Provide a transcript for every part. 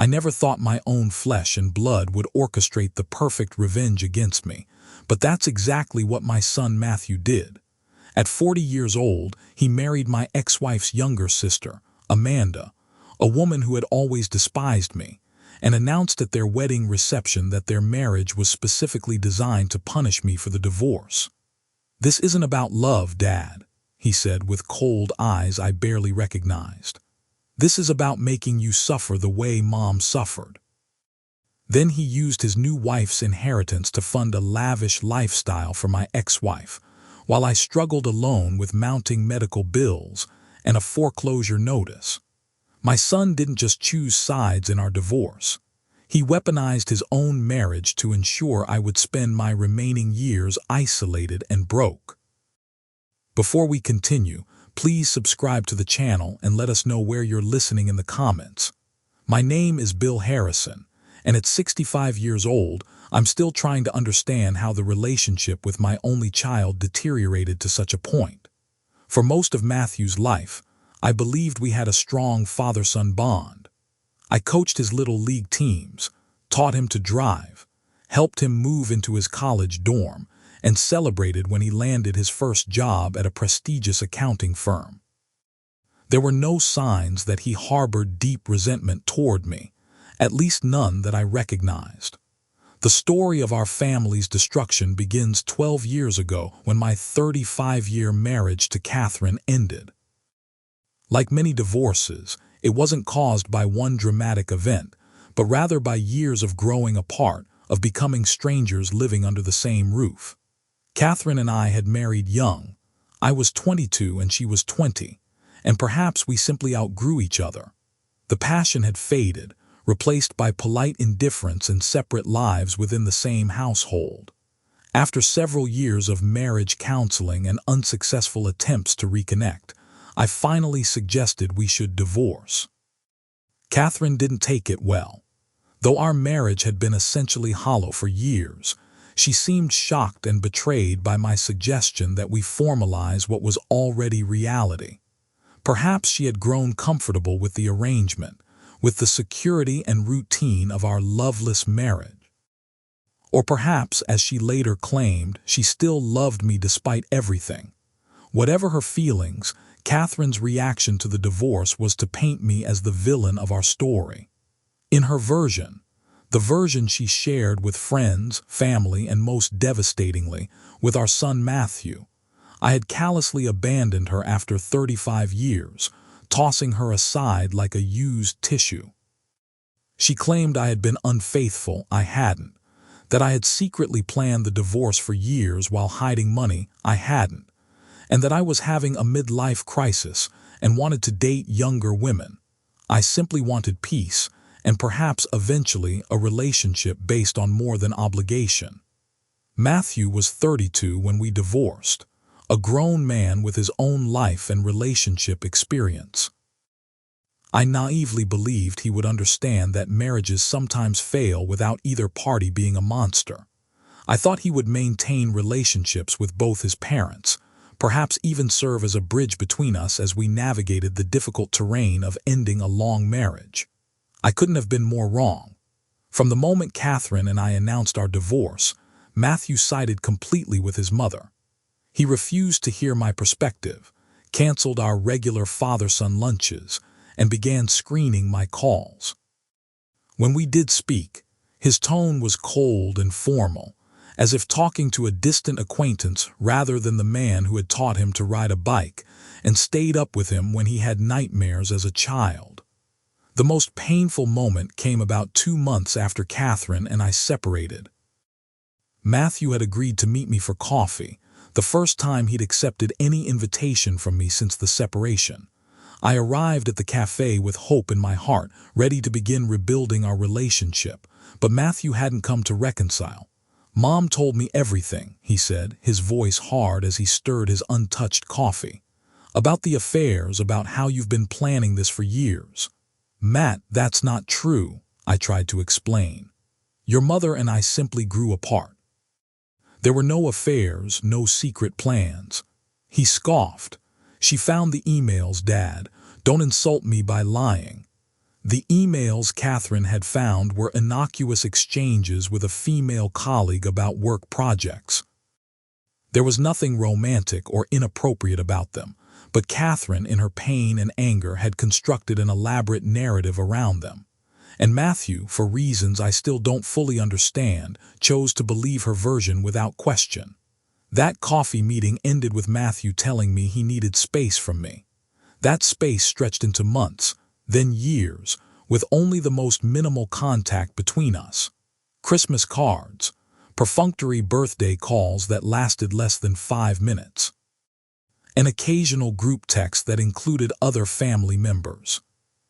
I never thought my own flesh and blood would orchestrate the perfect revenge against me, but that's exactly what my son Matthew did. At 40 years old, he married my ex-wife's younger sister, Amanda, a woman who had always despised me, and announced at their wedding reception that their marriage was specifically designed to punish me for the divorce. "This isn't about love, Dad," he said with cold eyes I barely recognized. "This is about making you suffer the way Mom suffered." Then he used his new wife's inheritance to fund a lavish lifestyle for my ex-wife, while I struggled alone with mounting medical bills and a foreclosure notice. My son didn't just choose sides in our divorce. He weaponized his own marriage to ensure I would spend my remaining years isolated and broke. Before we continue, please subscribe to the channel and let us know where you're listening in the comments. My name is Bill Harrison, and at 65 years old, I'm still trying to understand how the relationship with my only child deteriorated to such a point. For most of Matthew's life, I believed we had a strong father-son bond. I coached his little league teams, taught him to drive, helped him move into his college dorm, and celebrated when he landed his first job at a prestigious accounting firm. There were no signs that he harbored deep resentment toward me, at least none that I recognized. The story of our family's destruction begins 12 years ago when my 35-year marriage to Catherine ended. Like many divorces, it wasn't caused by one dramatic event, but rather by years of growing apart, of becoming strangers living under the same roof. Catherine and I had married young. I was 22 and she was 20, and perhaps we simply outgrew each other. The passion had faded, replaced by polite indifference and separate lives within the same household. After several years of marriage counseling and unsuccessful attempts to reconnect, I finally suggested we should divorce. Catherine didn't take it well. Though our marriage had been essentially hollow for years, she seemed shocked and betrayed by my suggestion that we formalize what was already reality. Perhaps she had grown comfortable with the arrangement, with the security and routine of our loveless marriage. Or perhaps, as she later claimed, she still loved me despite everything. Whatever her feelings, Catherine's reaction to the divorce was to paint me as the villain of our story. In her version, the version she shared with friends, family, and most devastatingly, with our son Matthew, I had callously abandoned her after 35 years, tossing her aside like a used tissue. She claimed I had been unfaithful. I hadn't. That I had secretly planned the divorce for years while hiding money. I hadn't. And that I was having a midlife crisis and wanted to date younger women. I simply wanted peace and perhaps eventually a relationship based on more than obligation. Matthew was 32 when we divorced, a grown man with his own life and relationship experience. I naively believed he would understand that marriages sometimes fail without either party being a monster. I thought he would maintain relationships with both his parents, perhaps even serve as a bridge between us as we navigated the difficult terrain of ending a long marriage. I couldn't have been more wrong. From the moment Catherine and I announced our divorce, Matthew sided completely with his mother. He refused to hear my perspective, canceled our regular father-son lunches, and began screening my calls. When we did speak, his tone was cold and formal, as if talking to a distant acquaintance rather than the man who had taught him to ride a bike and stayed up with him when he had nightmares as a child. The most painful moment came about 2 months after Catherine and I separated. Matthew had agreed to meet me for coffee, the first time he'd accepted any invitation from me since the separation. I arrived at the cafe with hope in my heart, ready to begin rebuilding our relationship, but Matthew hadn't come to reconcile. "Mom told me everything," he said, his voice hard as he stirred his untouched coffee. "About the affairs, about how you've been planning this for years." "Matt, that's not true," I tried to explain. "Your mother and I simply grew apart." "There were no affairs, no secret plans." He scoffed. "She found the emails, Dad. Don't insult me by lying." The emails Catherine had found were innocuous exchanges with a female colleague about work projects. There was nothing romantic or inappropriate about them, but Catherine, in her pain and anger, had constructed an elaborate narrative around them. And Matthew, for reasons I still don't fully understand, chose to believe her version without question. That coffee meeting ended with Matthew telling me he needed space from me. That space stretched into months, then years, with only the most minimal contact between us. Christmas cards, perfunctory birthday calls that lasted less than 5 minutes. An occasional group text that included other family members.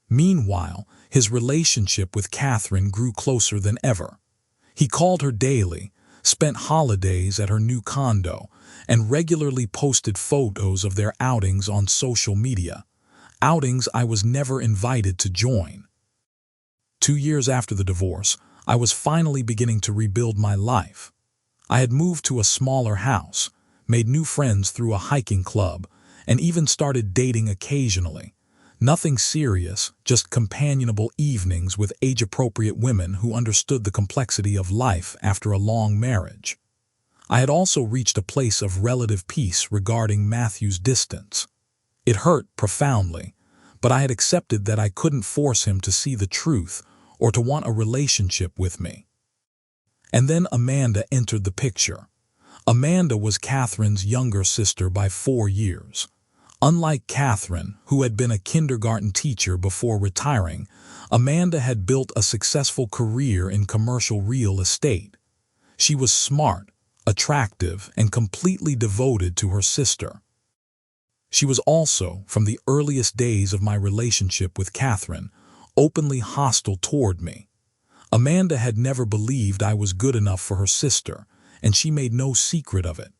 Meanwhile, his relationship with Catherine grew closer than ever. He called her daily, spent holidays at her new condo, and regularly posted photos of their outings on social media, outings I was never invited to join. 2 years after the divorce, I was finally beginning to rebuild my life. I had moved to a smaller house, made new friends through a hiking club, and even started dating occasionally. Nothing serious, just companionable evenings with age-appropriate women who understood the complexity of life after a long marriage. I had also reached a place of relative peace regarding Matthew's distance. It hurt profoundly, but I had accepted that I couldn't force him to see the truth or to want a relationship with me. And then Amanda entered the picture. Amanda was Catherine's younger sister by 4 years. Unlike Catherine, who had been a kindergarten teacher before retiring, Amanda had built a successful career in commercial real estate. She was smart, attractive, and completely devoted to her sister. She was also, from the earliest days of my relationship with Catherine, openly hostile toward me. Amanda had never believed I was good enough for her sister, and she made no secret of it.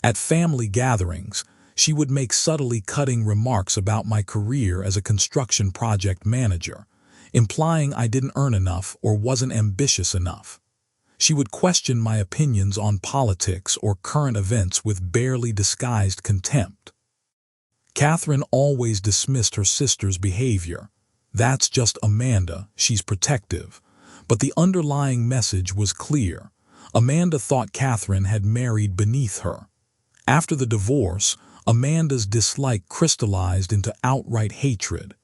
At family gatherings, she would make subtly cutting remarks about my career as a construction project manager, implying I didn't earn enough or wasn't ambitious enough. She would question my opinions on politics or current events with barely disguised contempt. Catherine always dismissed her sister's behavior. That's just Amanda, she's protective. But the underlying message was clear. Amanda thought Catherine had married beneath her. After the divorce, Amanda's dislike crystallized into outright hatred.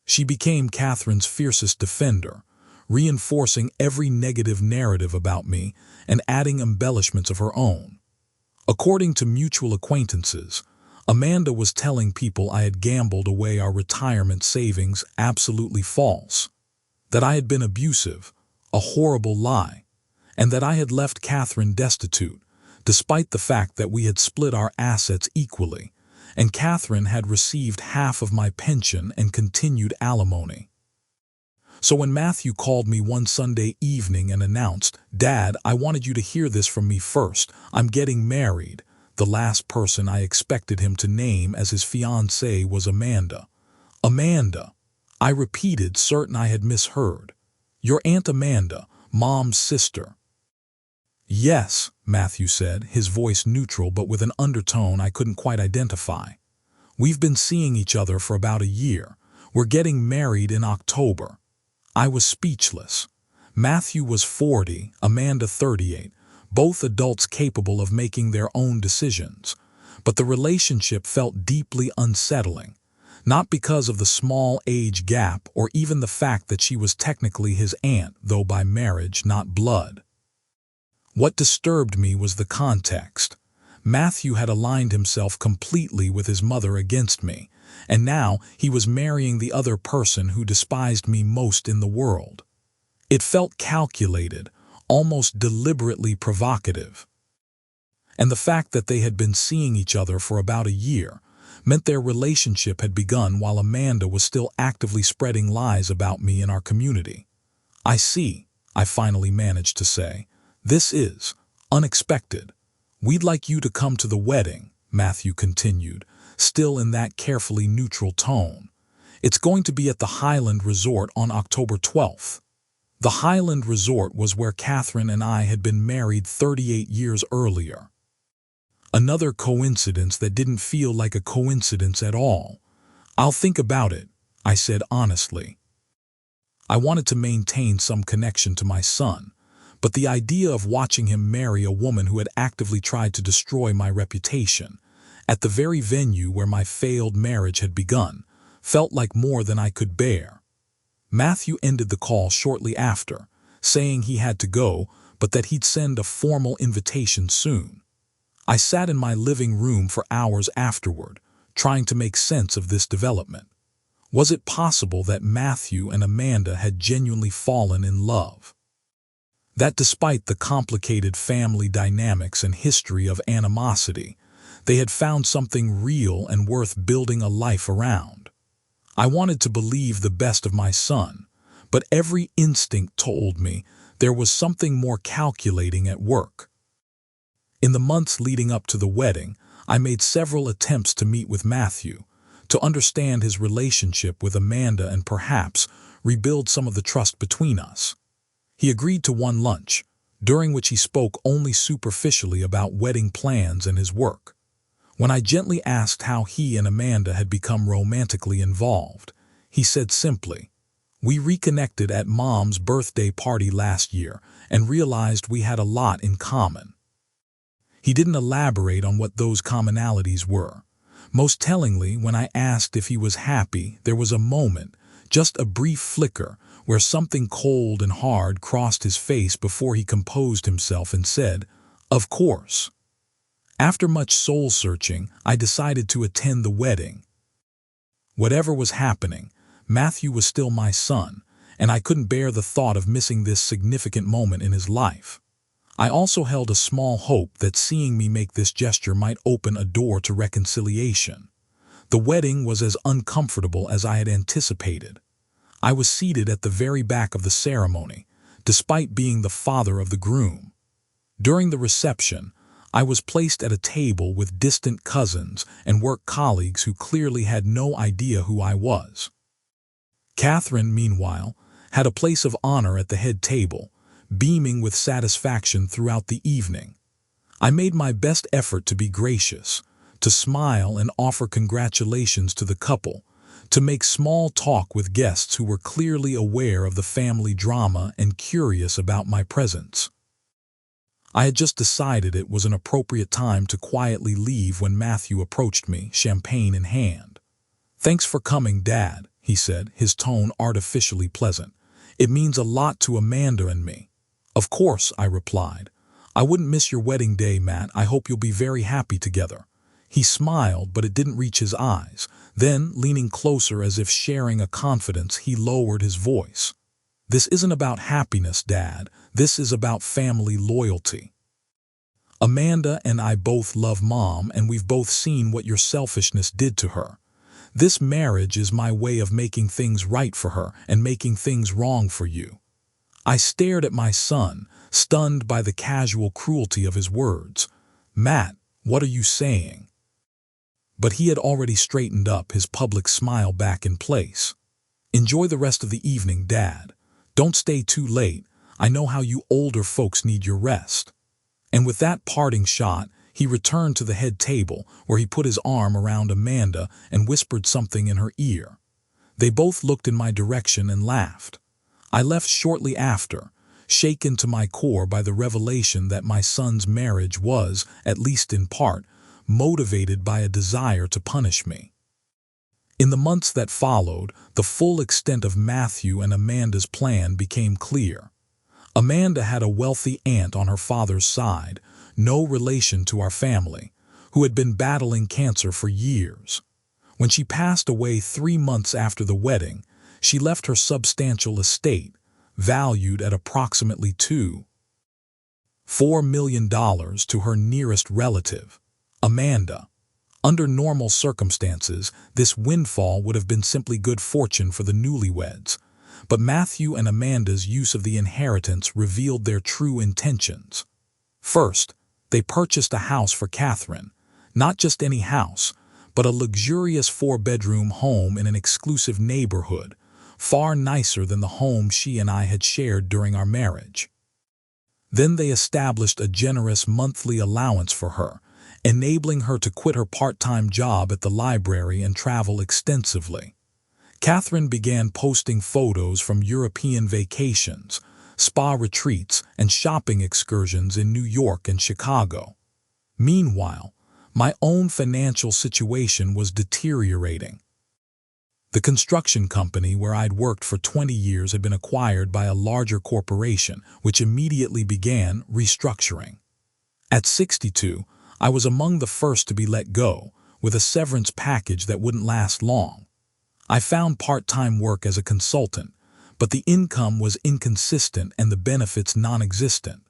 She became Catherine's fiercest defender, reinforcing every negative narrative about me and adding embellishments of her own. According to mutual acquaintances, Amanda was telling people I had gambled away our retirement savings, absolutely false, that I had been abusive, a horrible lie, and that I had left Catherine destitute, despite the fact that we had split our assets equally, and Catherine had received half of my pension and continued alimony. So when Matthew called me one Sunday evening and announced, "Dad, I wanted you to hear this from me first. I'm getting married," the last person I expected him to name as his fiancée was Amanda. "Amanda," I repeated, certain I had misheard. "Your Aunt Amanda, Mom's sister." "Yes," Matthew said, his voice neutral but with an undertone I couldn't quite identify. "We've been seeing each other for about a year. We're getting married in October." I was speechless. Matthew was 40, Amanda 38, both adults capable of making their own decisions. But the relationship felt deeply unsettling, not because of the small age gap or even the fact that she was technically his aunt, though by marriage, not blood. What disturbed me was the context. Matthew had aligned himself completely with his mother against me, and now he was marrying the other person who despised me most in the world. It felt calculated, almost deliberately provocative. And the fact that they had been seeing each other for about a year meant their relationship had begun while Amanda was still actively spreading lies about me in our community. "I see," I finally managed to say. "This is unexpected. We'd like you to come to the wedding," Matthew continued, still in that carefully neutral tone. "It's going to be at the Highland Resort on October 12th. The Highland Resort was where Catherine and I had been married 38 years earlier. Another coincidence that didn't feel like a coincidence at all. "I'll think about it," I said honestly. I wanted to maintain some connection to my son, but the idea of watching him marry a woman who had actively tried to destroy my reputation, at the very venue where my failed marriage had begun, felt like more than I could bear. Matthew ended the call shortly after, saying he had to go, but that he'd send a formal invitation soon. I sat in my living room for hours afterward, trying to make sense of this development. Was it possible that Matthew and Amanda had genuinely fallen in love? That despite the complicated family dynamics and history of animosity, they had found something real and worth building a life around. I wanted to believe the best of my son, but every instinct told me there was something more calculating at work. In the months leading up to the wedding, I made several attempts to meet with Matthew, to understand his relationship with Amanda and perhaps rebuild some of the trust between us. He agreed to one lunch, during which he spoke only superficially about wedding plans and his work. When I gently asked how he and Amanda had become romantically involved, he said simply, "We reconnected at Mom's birthday party last year and realized we had a lot in common." He didn't elaborate on what those commonalities were. Most tellingly, when I asked if he was happy, there was a moment, just a brief flicker, where something cold and hard crossed his face before he composed himself and said, "Of course." After much soul-searching, I decided to attend the wedding. Whatever was happening, Matthew was still my son, and I couldn't bear the thought of missing this significant moment in his life. I also held a small hope that seeing me make this gesture might open a door to reconciliation. The wedding was as uncomfortable as I had anticipated. I was seated at the very back of the ceremony, despite being the father of the groom. During the reception, I was placed at a table with distant cousins and work colleagues who clearly had no idea who I was. Catherine, meanwhile, had a place of honor at the head table, beaming with satisfaction throughout the evening. I made my best effort to be gracious, to smile and offer congratulations to the couple, to make small talk with guests who were clearly aware of the family drama and curious about my presence. I had just decided it was an appropriate time to quietly leave when Matthew approached me, champagne in hand. "Thanks for coming, Dad," he said, his tone artificially pleasant. "It means a lot to Amanda and me." "Of course," I replied. "I wouldn't miss your wedding day, Matt. I hope you'll be very happy together." He smiled, but it didn't reach his eyes. Then, leaning closer as if sharing a confidence, he lowered his voice. "This isn't about happiness, Dad. This is about family loyalty. Amanda and I both love Mom, and we've both seen what your selfishness did to her. This marriage is my way of making things right for her and making things wrong for you." I stared at my son, stunned by the casual cruelty of his words. "Matt, what are you saying?" But he had already straightened up, his public smile back in place. "Enjoy the rest of the evening, Dad. Don't stay too late. I know how you older folks need your rest." And with that parting shot, he returned to the head table, where he put his arm around Amanda and whispered something in her ear. They both looked in my direction and laughed. I left shortly after, shaken to my core by the revelation that my son's marriage was, at least in part, motivated by a desire to punish me. In the months that followed, the full extent of Matthew and Amanda's plan became clear. Amanda had a wealthy aunt on her father's side, no relation to our family, who had been battling cancer for years. When she passed away 3 months after the wedding, she left her substantial estate, valued at approximately $2.4 million, to her nearest relative, Amanda. Under normal circumstances, this windfall would have been simply good fortune for the newlyweds, but Matthew and Amanda's use of the inheritance revealed their true intentions. First, they purchased a house for Catherine, not just any house, but a luxurious 4-bedroom home in an exclusive neighborhood, far nicer than the home she and I had shared during our marriage. Then they established a generous monthly allowance for her, enabling her to quit her part-time job at the library and travel extensively. Catherine began posting photos from European vacations, spa retreats, and shopping excursions in New York and Chicago. Meanwhile, my own financial situation was deteriorating. The construction company where I'd worked for 20 years had been acquired by a larger corporation, which immediately began restructuring. At 62, I was among the first to be let go, with a severance package that wouldn't last long. I found part-time work as a consultant, but the income was inconsistent and the benefits non-existent.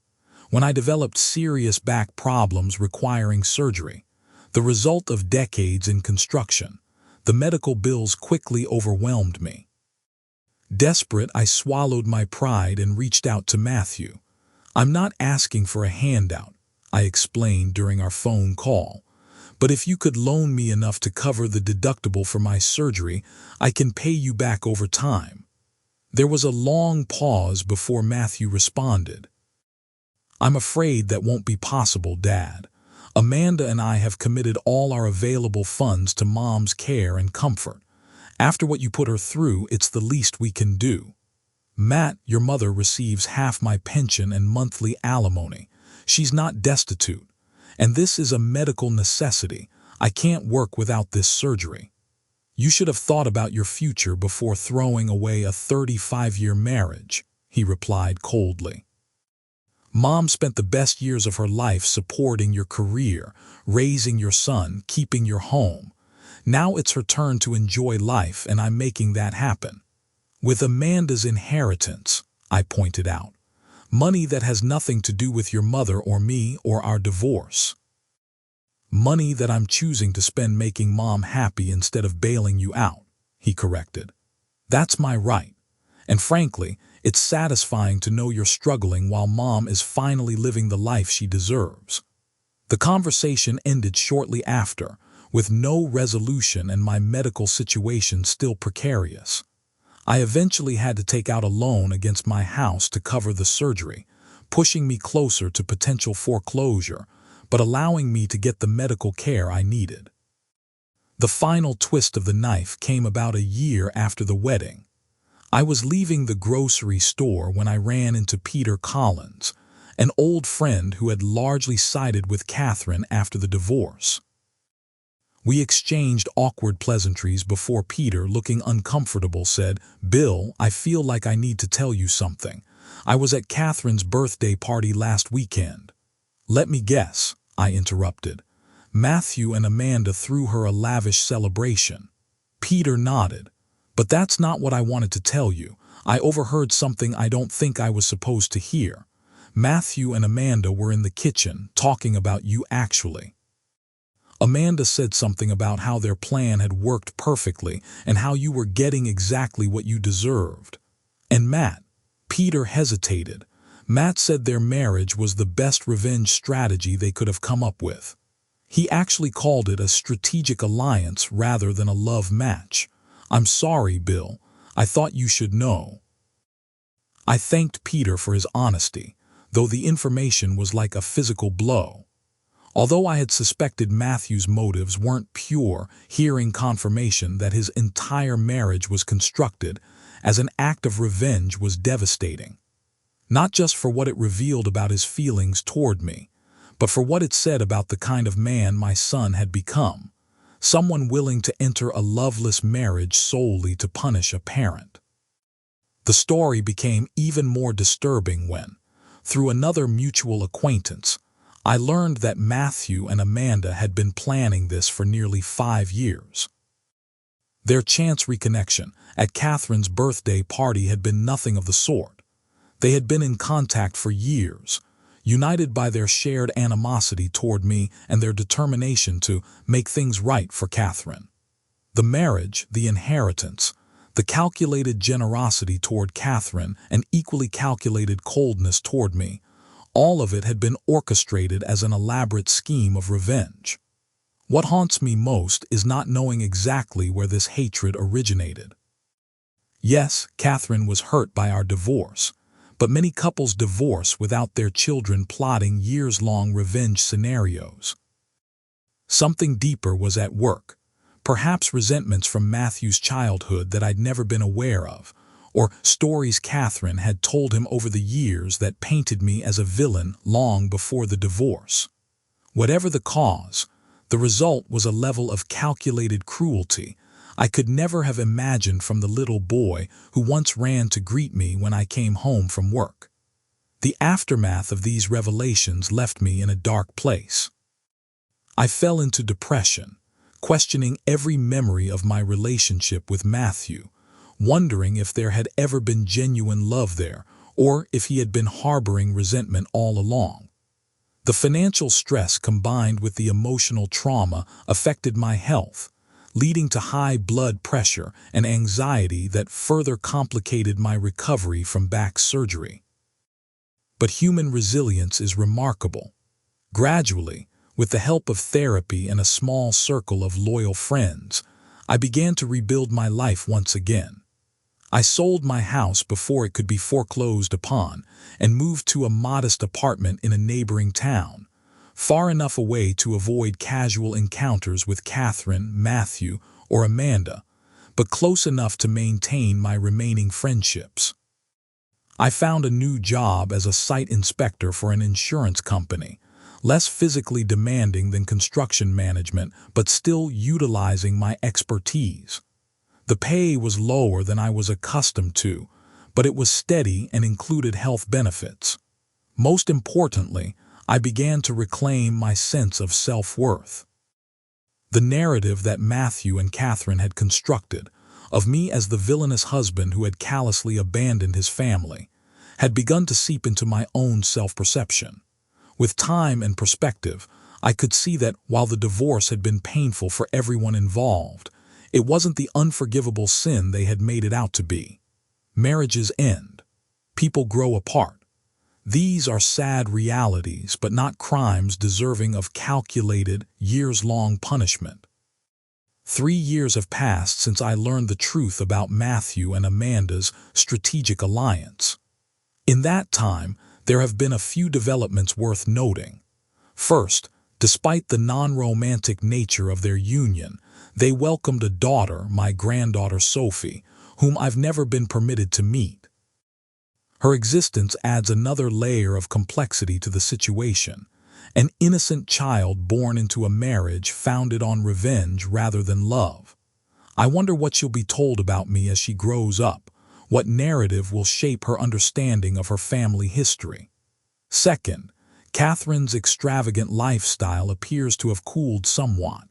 When I developed serious back problems requiring surgery, the result of decades in construction, the medical bills quickly overwhelmed me. Desperate, I swallowed my pride and reached out to Matthew. "I'm not asking for a handout," I explained during our phone call, "but if you could loan me enough to cover the deductible for my surgery, I can pay you back over time." There was a long pause before Matthew responded. "I'm afraid that won't be possible, Dad. Amanda and I have committed all our available funds to Mom's care and comfort. After what you put her through, it's the least we can do. Matt, your mother receives half my pension and monthly alimony. She's not destitute. And this is a medical necessity. I can't work without this surgery. You should have thought about your future before throwing away a 35-year marriage," he replied coldly. "Mom spent the best years of her life supporting your career, raising your son, keeping your home. Now it's her turn to enjoy life, and I'm making that happen. With Amanda's inheritance," I pointed out, "money that has nothing to do with your mother or me or our divorce. Money that I'm choosing to spend making Mom happy instead of bailing you out," he corrected. "That's my right. And frankly, it's satisfying to know you're struggling while Mom is finally living the life she deserves." The conversation ended shortly after, with no resolution and my medical situation still precarious. I eventually had to take out a loan against my house to cover the surgery, pushing me closer to potential foreclosure, but allowing me to get the medical care I needed. The final twist of the knife came about a year after the wedding. I was leaving the grocery store when I ran into Peter Collins, an old friend who had largely sided with Catherine after the divorce. We exchanged awkward pleasantries before Peter, looking uncomfortable, said, "Bill, I feel like I need to tell you something. I was at Catherine's birthday party last weekend." "Let me guess," I interrupted. "Matthew and Amanda threw her a lavish celebration." Peter nodded. "But that's not what I wanted to tell you. I overheard something I don't think I was supposed to hear. Matthew and Amanda were in the kitchen, talking about you actually. Amanda said something about how their plan had worked perfectly and how you were getting exactly what you deserved. And Matt," Peter hesitated, "Matt said their marriage was the best revenge strategy they could have come up with. He actually called it a strategic alliance rather than a love match. I'm sorry, Bill. I thought you should know." I thanked Peter for his honesty, though the information was like a physical blow. Although I had suspected Matthew's motives weren't pure, hearing confirmation that his entire marriage was constructed as an act of revenge was devastating. Not just for what it revealed about his feelings toward me, but for what it said about the kind of man my son had become. Someone willing to enter a loveless marriage solely to punish a parent. The story became even more disturbing when, through another mutual acquaintance, I learned that Matthew and Amanda had been planning this for nearly 5 years. Their chance reconnection at Catherine's birthday party had been nothing of the sort. They had been in contact for years, united by their shared animosity toward me and their determination to make things right for Catherine. The marriage, the inheritance, the calculated generosity toward Catherine and equally calculated coldness toward me, all of it had been orchestrated as an elaborate scheme of revenge. What haunts me most is not knowing exactly where this hatred originated. Yes, Catherine was hurt by our divorce, but many couples divorce without their children plotting years-long revenge scenarios. Something deeper was at work, Perhaps resentments from Matthew's childhood that I'd never been aware of, or stories Catherine had told him over the years that painted me as a villain long before the divorce. Whatever the cause, the result was a level of calculated cruelty I could never have imagined from the little boy who once ran to greet me when I came home from work. The aftermath of these revelations left me in a dark place. I fell into depression, questioning every memory of my relationship with Matthew, wondering if there had ever been genuine love there, or if he had been harboring resentment all along. The financial stress combined with the emotional trauma affected my health, leading to high blood pressure and anxiety that further complicated my recovery from back surgery. But human resilience is remarkable. Gradually, with the help of therapy and a small circle of loyal friends, I began to rebuild my life once again. I sold my house before it could be foreclosed upon and moved to a modest apartment in a neighboring town, far enough away to avoid casual encounters with Catherine, Matthew, or Amanda, but close enough to maintain my remaining friendships. I found a new job as a site inspector for an insurance company, less physically demanding than construction management, but still utilizing my expertise. The pay was lower than I was accustomed to, but it was steady and included health benefits. Most importantly, I began to reclaim my sense of self-worth. The narrative that Matthew and Catherine had constructed, of me as the villainous husband who had callously abandoned his family, had begun to seep into my own self-perception. With time and perspective, I could see that while the divorce had been painful for everyone involved, it wasn't the unforgivable sin they had made it out to be. Marriages end. People grow apart. These are sad realities, but not crimes deserving of calculated, years-long punishment. 3 years have passed since I learned the truth about Matthew and Amanda's strategic alliance. In that time, there have been a few developments worth noting. First, despite the non-romantic nature of their union, they welcomed a daughter, my granddaughter Sophie, whom I've never been permitted to meet. Her existence adds another layer of complexity to the situation, an innocent child born into a marriage founded on revenge rather than love. I wonder what she'll be told about me as she grows up, what narrative will shape her understanding of her family history. Second, Catherine's extravagant lifestyle appears to have cooled somewhat.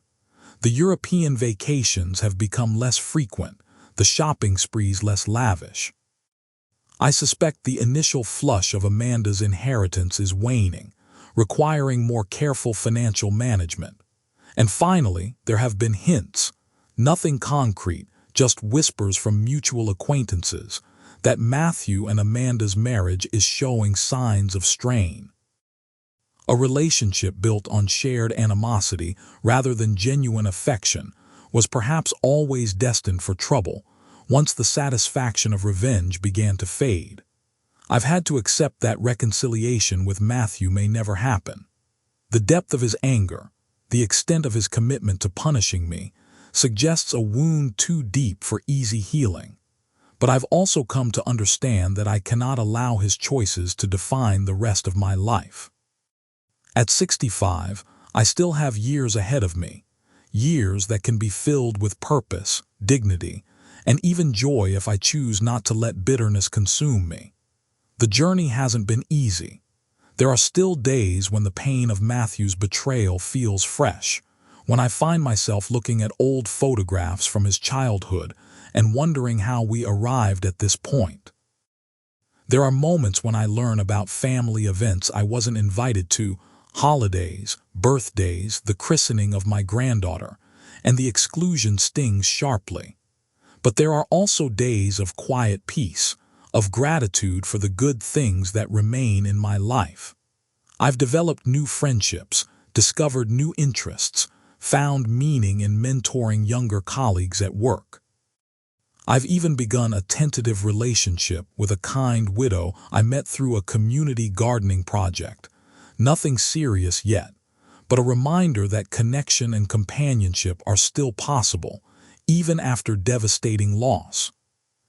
The European vacations have become less frequent, the shopping sprees less lavish. I suspect the initial flush of Amanda's inheritance is waning, requiring more careful financial management. And finally, there have been hints, nothing concrete, just whispers from mutual acquaintances, that Matthew and Amanda's marriage is showing signs of strain. A relationship built on shared animosity rather than genuine affection was perhaps always destined for trouble once the satisfaction of revenge began to fade. I've had to accept that reconciliation with Matthew may never happen. The depth of his anger, the extent of his commitment to punishing me, suggests a wound too deep for easy healing. But I've also come to understand that I cannot allow his choices to define the rest of my life. At 65, I still have years ahead of me, years that can be filled with purpose, dignity, and even joy if I choose not to let bitterness consume me. The journey hasn't been easy. There are still days when the pain of Matthew's betrayal feels fresh, when I find myself looking at old photographs from his childhood and wondering how we arrived at this point. There are moments when I learn about family events I wasn't invited to, holidays, birthdays, the christening of my granddaughter, and the exclusion stings sharply. But there are also days of quiet peace, of gratitude for the good things that remain in my life. I've developed new friendships, discovered new interests, found meaning in mentoring younger colleagues at work. I've even begun a tentative relationship with a kind widow I met through a community gardening project. Nothing serious yet, but a reminder that connection and companionship are still possible, even after devastating loss.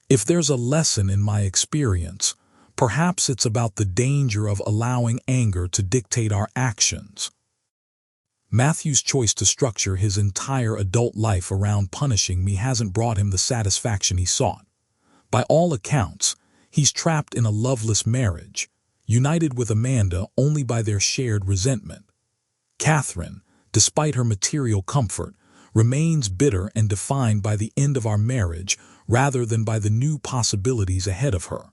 If there's a lesson in my experience, perhaps it's about the danger of allowing anger to dictate our actions. Matthew's choice to structure his entire adult life around punishing me hasn't brought him the satisfaction he sought. By all accounts, he's trapped in a loveless marriage, united with Amanda only by their shared resentment. Catherine, despite her material comfort, remains bitter and defined by the end of our marriage rather than by the new possibilities ahead of her.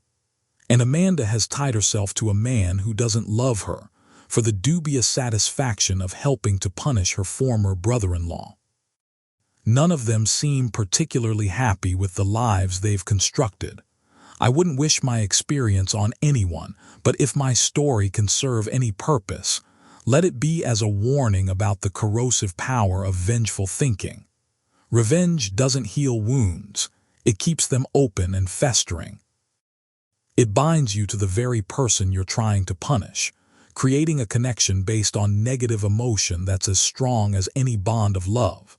And Amanda has tied herself to a man who doesn't love her, for the dubious satisfaction of helping to punish her former brother-in-law. None of them seem particularly happy with the lives they've constructed. I wouldn't wish my experience on anyone, but if my story can serve any purpose, let it be as a warning about the corrosive power of vengeful thinking. Revenge doesn't heal wounds, it keeps them open and festering. It binds you to the very person you're trying to punish, creating a connection based on negative emotion that's as strong as any bond of love.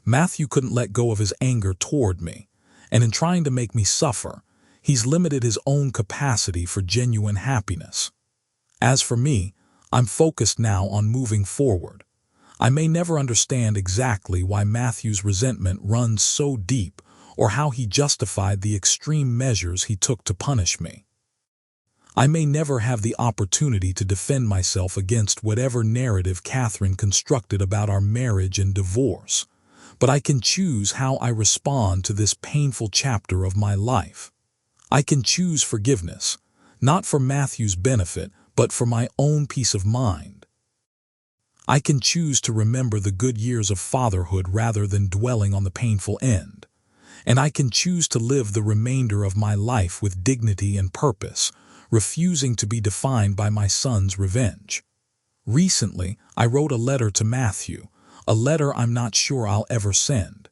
Matthew couldn't let go of his anger toward me, and in trying to make me suffer, he's limited his own capacity for genuine happiness. As for me, I'm focused now on moving forward. I may never understand exactly why Matthew's resentment runs so deep or how he justified the extreme measures he took to punish me. I may never have the opportunity to defend myself against whatever narrative Catherine constructed about our marriage and divorce, but I can choose how I respond to this painful chapter of my life. I can choose forgiveness, not for Matthew's benefit, but for my own peace of mind. I can choose to remember the good years of fatherhood rather than dwelling on the painful end. And I can choose to live the remainder of my life with dignity and purpose, refusing to be defined by my son's revenge. Recently, I wrote a letter to Matthew, a letter I'm not sure I'll ever send.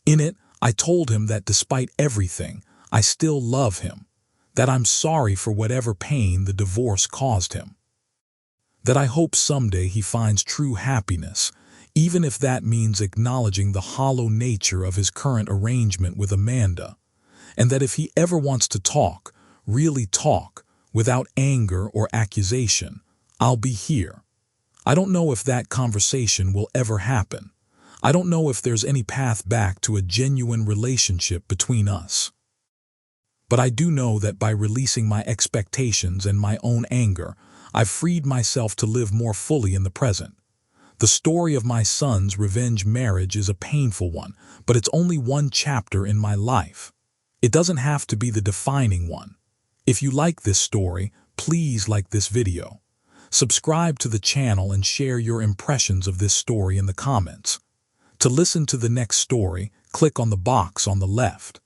In it, I told him that despite everything, I still love him, that I'm sorry for whatever pain the divorce caused him, that I hope someday he finds true happiness, even if that means acknowledging the hollow nature of his current arrangement with Amanda, and that if he ever wants to talk, really talk, without anger or accusation, I'll be here. I don't know if that conversation will ever happen. I don't know if there's any path back to a genuine relationship between us. But I do know that by releasing my expectations and my own anger, I've freed myself to live more fully in the present. The story of my son's revenge marriage is a painful one, but it's only one chapter in my life. It doesn't have to be the defining one. If you like this story, please like this video. Subscribe to the channel and share your impressions of this story in the comments. To listen to the next story, click on the box on the left.